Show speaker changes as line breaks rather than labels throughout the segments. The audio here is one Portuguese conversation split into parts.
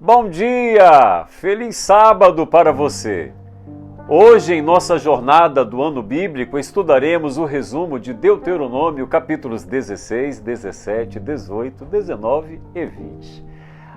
Bom dia! Feliz sábado para você! Hoje, em nossa jornada do ano bíblico, estudaremos o resumo de Deuteronômio, capítulos 16, 17, 18, 19 e 20.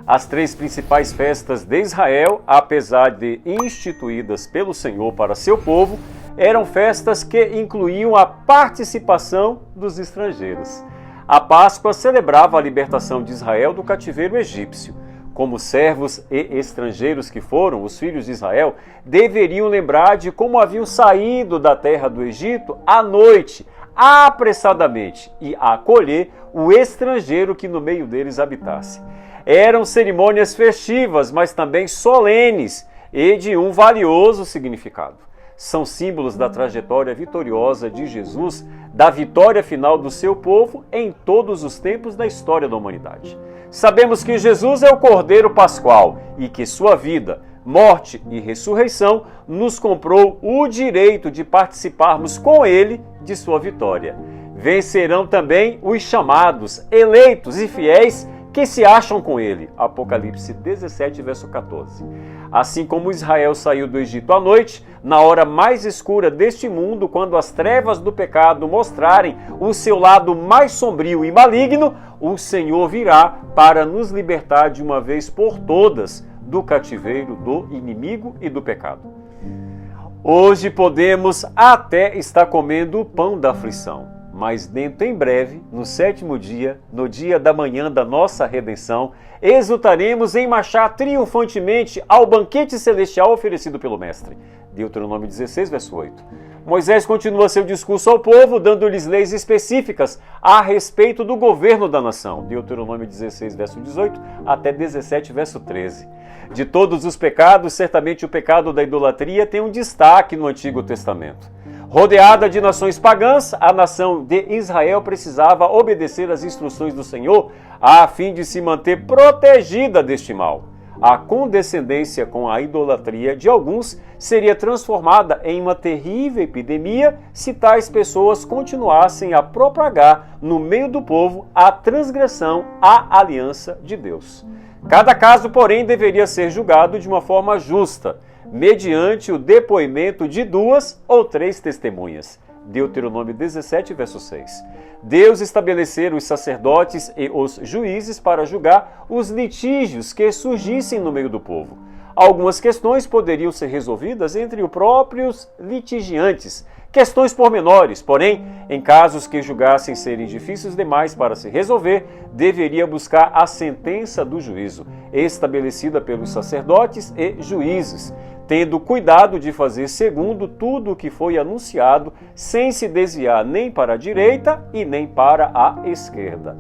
As três principais festas de Israel, apesar de instituídas pelo Senhor para seu povo, eram festas que incluíam a participação dos estrangeiros. A Páscoa celebrava a libertação de Israel do cativeiro egípcio. Como servos e estrangeiros que foram, os filhos de Israel deveriam lembrar de como haviam saído da terra do Egito à noite, apressadamente, e acolher o estrangeiro que no meio deles habitasse. Eram cerimônias festivas, mas também solenes e de um valioso significado. São símbolos da trajetória vitoriosa de Jesus, da vitória final do seu povo em todos os tempos da história da humanidade. Sabemos que Jesus é o Cordeiro Pascual e que sua vida, morte e ressurreição nos comprou o direito de participarmos com ele de sua vitória. Vencerão também os chamados, eleitos e fiéis que se acham com ele. Apocalipse 17, verso 14. Assim como Israel saiu do Egito à noite, na hora mais escura deste mundo, quando as trevas do pecado mostrarem o seu lado mais sombrio e maligno, o Senhor virá para nos libertar de uma vez por todas do cativeiro do inimigo e do pecado. Hoje podemos até estar comendo o pão da aflição, mas dentro em breve, no 7º dia, no dia da manhã da nossa redenção, exultaremos em marchar triunfantemente ao banquete celestial oferecido pelo Mestre. Deuteronômio 16, verso 8. Moisés continua seu discurso ao povo, dando-lhes leis específicas a respeito do governo da nação. Deuteronômio 16, verso 18, até 17, verso 13. De todos os pecados, certamente o pecado da idolatria tem um destaque no Antigo Testamento. Rodeada de nações pagãs, a nação de Israel precisava obedecer às instruções do Senhor a fim de se manter protegida deste mal. A condescendência com a idolatria de alguns seria transformada em uma terrível epidemia se tais pessoas continuassem a propagar no meio do povo a transgressão à aliança de Deus. Cada caso, porém, deveria ser julgado de uma forma justa, mediante o depoimento de 2 ou 3 testemunhas. Deuteronômio 17, verso 6. Deus estabelecera os sacerdotes e os juízes para julgar os litígios que surgissem no meio do povo. Algumas questões poderiam ser resolvidas entre os próprios litigiantes, questões pormenores, porém, em casos que julgassem serem difíceis demais para se resolver, deveria buscar a sentença do juízo, estabelecida pelos sacerdotes e juízes, tendo cuidado de fazer segundo tudo o que foi anunciado, sem se desviar nem para a direita e nem para a esquerda.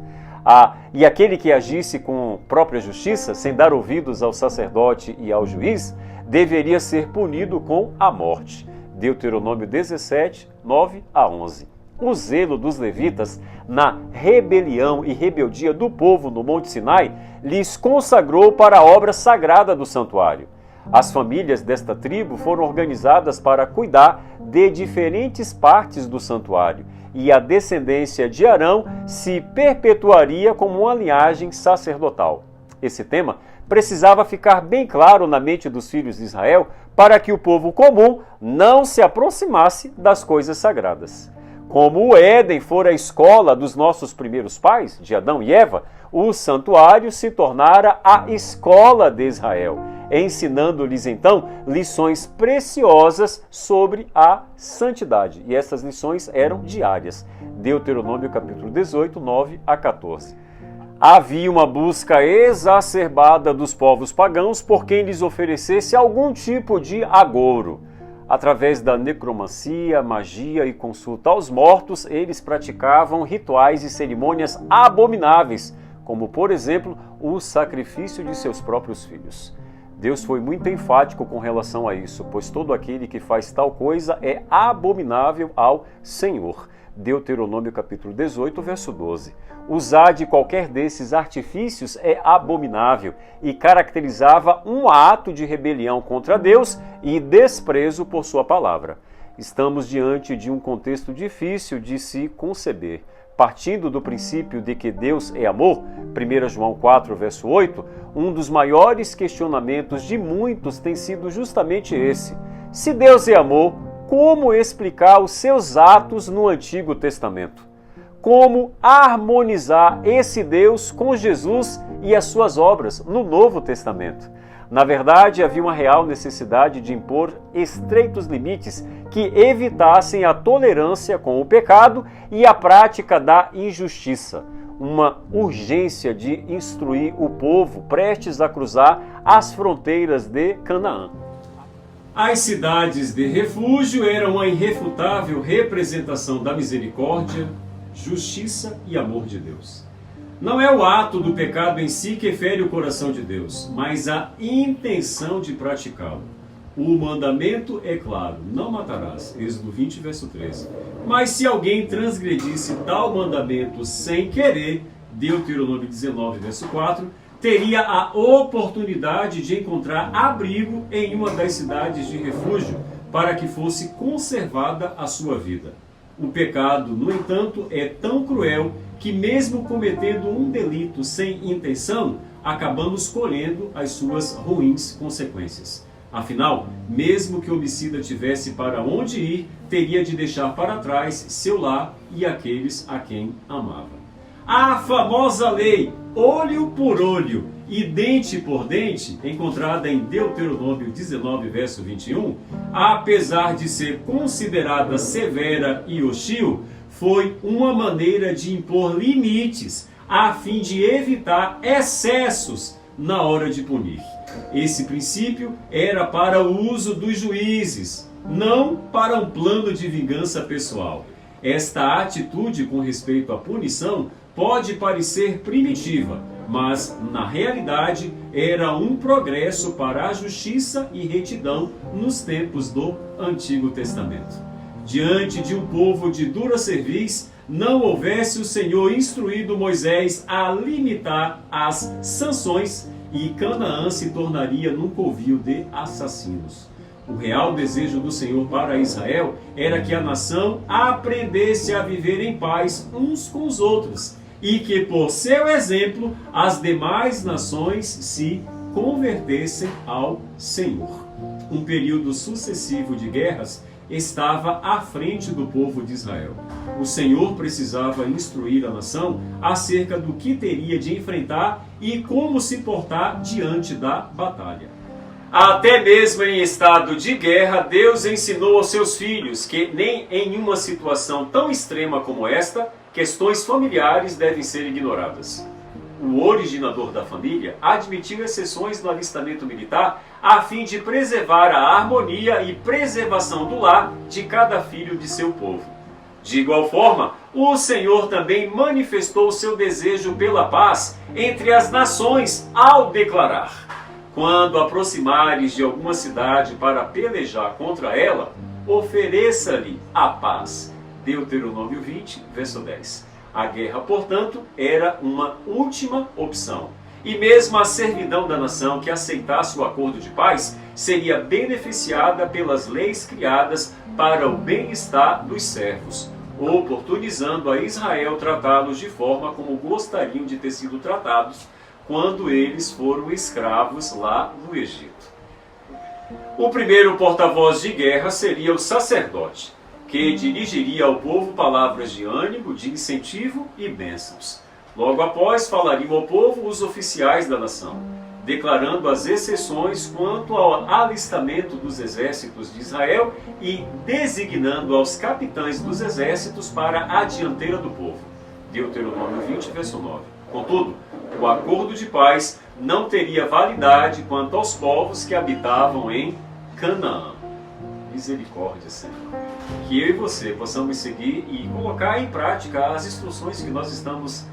E aquele que agisse com própria justiça, sem dar ouvidos ao sacerdote e ao juiz, deveria ser punido com a morte. Deuteronômio 17, 9 a 11. O zelo dos levitas na rebelião e rebeldia do povo no Monte Sinai lhes consagrou para a obra sagrada do santuário. As famílias desta tribo foram organizadas para cuidar de diferentes partes do santuário, e a descendência de Arão se perpetuaria como uma linhagem sacerdotal. Esse tema precisava ficar bem claro na mente dos filhos de Israel para que o povo comum não se aproximasse das coisas sagradas. Como o Éden fora a escola dos nossos primeiros pais, de Adão e Eva, o santuário se tornara a escola de Israel, ensinando-lhes então lições preciosas sobre a santidade. E essas lições eram diárias. Deuteronômio capítulo 18, 9 a 14. Havia uma busca exacerbada dos povos pagãos por quem lhes oferecesse algum tipo de agouro. Através da necromancia, magia e consulta aos mortos, eles praticavam rituais e cerimônias abomináveis, como, por exemplo, o sacrifício de seus próprios filhos. Deus foi muito enfático com relação a isso, pois todo aquele que faz tal coisa é abominável ao Senhor. Deuteronômio capítulo 18, verso 12. Usar de qualquer desses artifícios é abominável e caracterizava um ato de rebelião contra Deus e desprezo por sua palavra. Estamos diante de um contexto difícil de se conceber. partindo do princípio de que Deus é amor, 1 João 4, verso 8, um dos maiores questionamentos de muitos tem sido justamente esse. Se Deus é amor, como explicar os seus atos no Antigo Testamento? Como harmonizar esse Deus com Jesus e as suas obras no Novo Testamento? Na verdade, havia uma real necessidade de impor estreitos limites que evitassem a tolerância com o pecado e a prática da injustiça. Uma urgência de instruir o povo prestes a cruzar as fronteiras de Canaã. As cidades de refúgio eram uma irrefutável representação da misericórdia, justiça e amor de Deus. Não é o ato do pecado em si que fere o coração de Deus, mas a intenção de praticá-lo. O mandamento é claro, não matarás, Êxodo 20, verso 13. Mas se alguém transgredisse tal mandamento sem querer, Deuteronômio 19, verso 4, teria a oportunidade de encontrar abrigo em uma das cidades de refúgio para que fosse conservada a sua vida. O pecado, no entanto, é tão cruel que mesmo cometendo um delito sem intenção, acabamos colhendo as suas ruins consequências. Afinal, mesmo que o homicida tivesse para onde ir, teria de deixar para trás seu lar e aqueles a quem amava. A famosa lei olho por olho e dente por dente, encontrada em Deuteronômio 19, verso 21, apesar de ser considerada severa e hostil, foi uma maneira de impor limites a fim de evitar excessos na hora de punir. Esse princípio era para o uso dos juízes, não para um plano de vingança pessoal. Esta atitude com respeito à punição pode parecer primitiva, mas na realidade era um progresso para a justiça e retidão nos tempos do Antigo Testamento. Diante de um povo de dura cerviz, não houvesse o Senhor instruído Moisés a limitar as sanções e Canaã se tornaria num covil de assassinos. O real desejo do Senhor para Israel era que a nação aprendesse a viver em paz uns com os outros e que, por seu exemplo, as demais nações se convertessem ao Senhor. Um período sucessivo de guerras estava à frente do povo de Israel. O Senhor precisava instruir a nação acerca do que teria de enfrentar e como se portar diante da batalha. Até mesmo em estado de guerra, Deus ensinou aos seus filhos que nem em uma situação tão extrema como esta, questões familiares devem ser ignoradas. O originador da família admitiu exceções no alistamento militar a fim de preservar a harmonia e preservação do lar de cada filho de seu povo. De igual forma, o Senhor também manifestou seu desejo pela paz entre as nações ao declarar: quando aproximares de alguma cidade para pelejar contra ela, ofereça-lhe a paz. Deuteronômio 20, verso 10. A guerra, portanto, era uma última opção. E mesmo a servidão da nação que aceitasse o acordo de paz seria beneficiada pelas leis criadas para o bem-estar dos servos, oportunizando a Israel tratá-los de forma como gostariam de ter sido tratados quando eles foram escravos lá no Egito. O primeiro porta-voz de guerra seria o sacerdote, que dirigiria ao povo palavras de ânimo, de incentivo e bênçãos. Logo após, falariam ao povo os oficiais da nação, declarando as exceções quanto ao alistamento dos exércitos de Israel e designando aos capitães dos exércitos para a dianteira do povo. Deuteronômio 20, verso 9. Contudo, o acordo de paz não teria validade quanto aos povos que habitavam em Canaã. Misericórdia, Senhor. Que eu e você possamos seguir e colocar em prática as instruções que nós estamos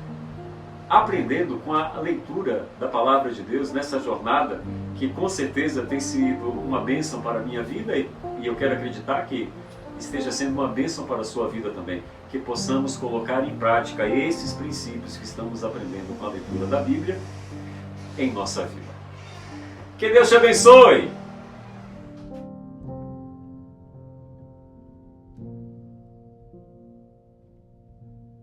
aprendendo com a leitura da Palavra de Deus nessa jornada, que com certeza tem sido uma bênção para a minha vida e eu quero acreditar que esteja sendo uma bênção para a sua vida também. Que possamos colocar em prática esses princípios que estamos aprendendo com a leitura da Bíblia em nossa vida. Que Deus te abençoe!